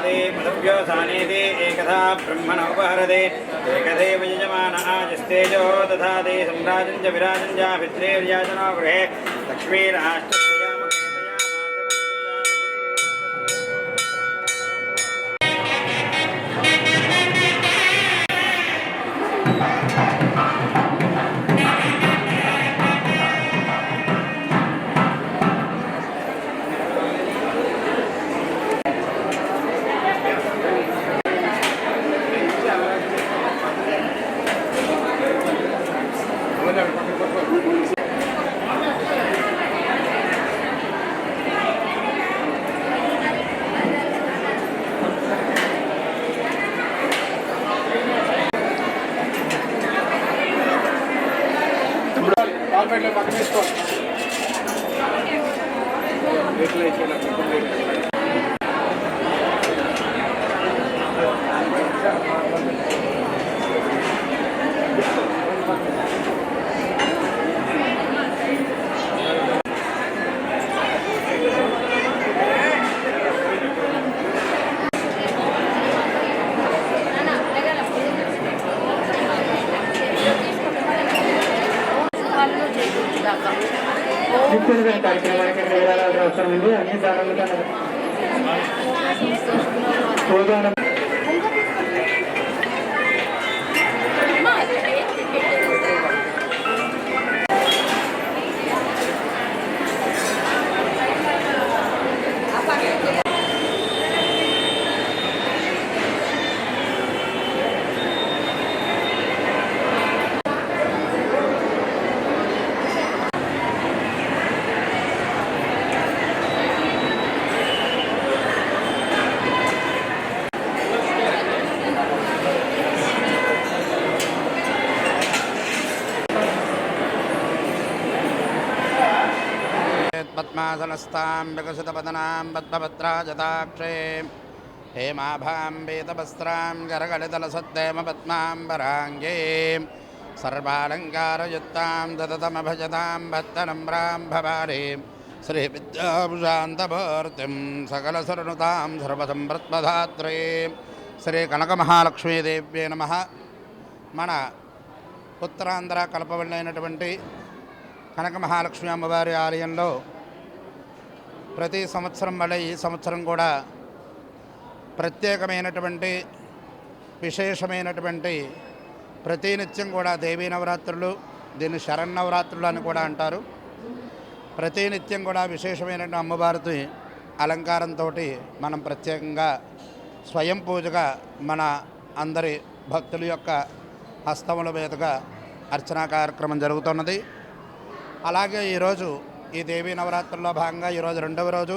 ददाति पदव्योसानेति एकधा ब्रह्मण उपहरते एकधैव यजमान आजस्तेजो दधाति सम्राजं च विराजं च पित्रेर्याजनो गृहे लक्ष्मीराष्ट्रस्य కార్యక్రమానికి వెళ్ళాల్సిన అవసరం ఉంది. అన్ని దానాలుగా पद्मासनस्तां विकसितपदनां पद्मभद्राजताक्षे हेमाभां वेदवस्त्रां करकलितलसद्देम पद्माम्बराङ्गे सर्वालङ्कारयुक्तां ददतमभजतां भक्तनम्रां भवानी श्रीविद्याभूषान्तमूर्तिं सकलसुरनुतां सर्वसम्पत्प्रदात्रे శ్రీకనకమహాలక్ష్మీదేవ్యే నమః. మన ఉత్తరాంధ్ర కల్పవల్లి అయినటువంటి కనకమహాలక్ష్మి అమ్మవారి ఆలయంలో ప్రతి సంవత్సరం వల్ల ఈ సంవత్సరం కూడా ప్రత్యేకమైనటువంటి విశేషమైనటువంటి ప్రతినిత్యం కూడా దేవీ నవరాత్రులు, దీన్ని శరన్నవరాత్రులు అని కూడా అంటారు. ప్రతినిత్యం కూడా విశేషమైనటువంటి అమ్మవారితో అలంకారంతో మనం ప్రత్యేకంగా స్వయం పూజగా మన అందరి భక్తుల యొక్క హస్తముల మీదుగా అర్చనా కార్యక్రమం జరుగుతున్నది. అలాగే ఈరోజు ఈ దేవీ నవరాత్రుల్లో భాగంగా ఈరోజు రెండవ రోజు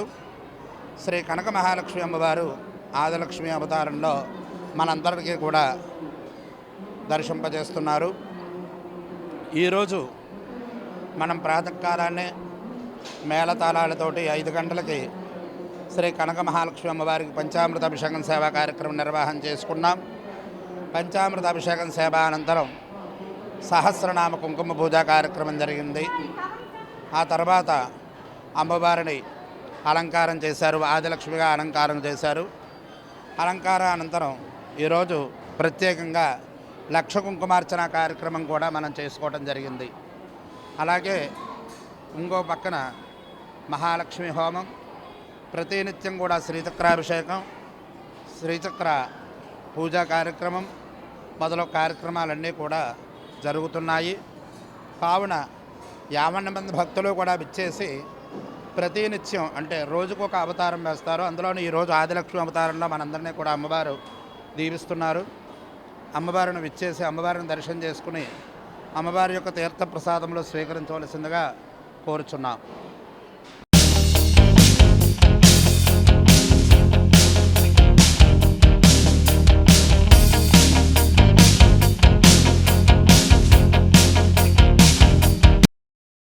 శ్రీ కనక మహాలక్ష్మి అమ్మవారు ఆదిలక్ష్మి అవతారంలో మనందరికీ కూడా దర్శింపజేస్తున్నారు. ఈరోజు మనం ప్రాతకాలాన్నే మేళతాళాలతోటి 5 గంటలకి శ్రీ కనక మహాలక్ష్మి అమ్మవారికి పంచామృత అభిషేకం సేవా కార్యక్రమం నిర్వహణ చేసుకున్నాం. పంచామృత అభిషేకం సేవ అనంతరం సహస్రనామ కుంకుమ పూజా కార్యక్రమం జరిగింది. ఆ తర్వాత అమ్మవారిని అలంకారం చేశారు, ఆదిలక్ష్మిగా అలంకారం చేశారు. అలంకారం అనంతరం ఈరోజు ప్రత్యేకంగా లక్ష కుంకుమార్చన కార్యక్రమం కూడా మనం చేసుకోవడం జరిగింది. అలాగే ఇంకో పక్కన మహాలక్ష్మి హోమం, ప్రతినిత్యం కూడా శ్రీచక్రాభిషేకం, శ్రీచక్ర పూజా కార్యక్రమం మొదలగు కార్యక్రమాలన్నీ కూడా జరుగుతున్నాయి. కావున 50 మంది భక్తులు కూడా విచ్చేసి ప్రతినిత్యం అంటే రోజుకొక అవతారం వేస్తారు. అందులోని ఈరోజు ఆదిలక్ష్మి అవతారంలో మనందరినీ కూడా అమ్మవారు దీవిస్తున్నారు. అమ్మవారిని విచ్చేసి అమ్మవారిని దర్శనం చేసుకుని అమ్మవారి యొక్క తీర్థప్రసాదంలో స్వీకరించవలసిందిగా కోరుచున్నాం.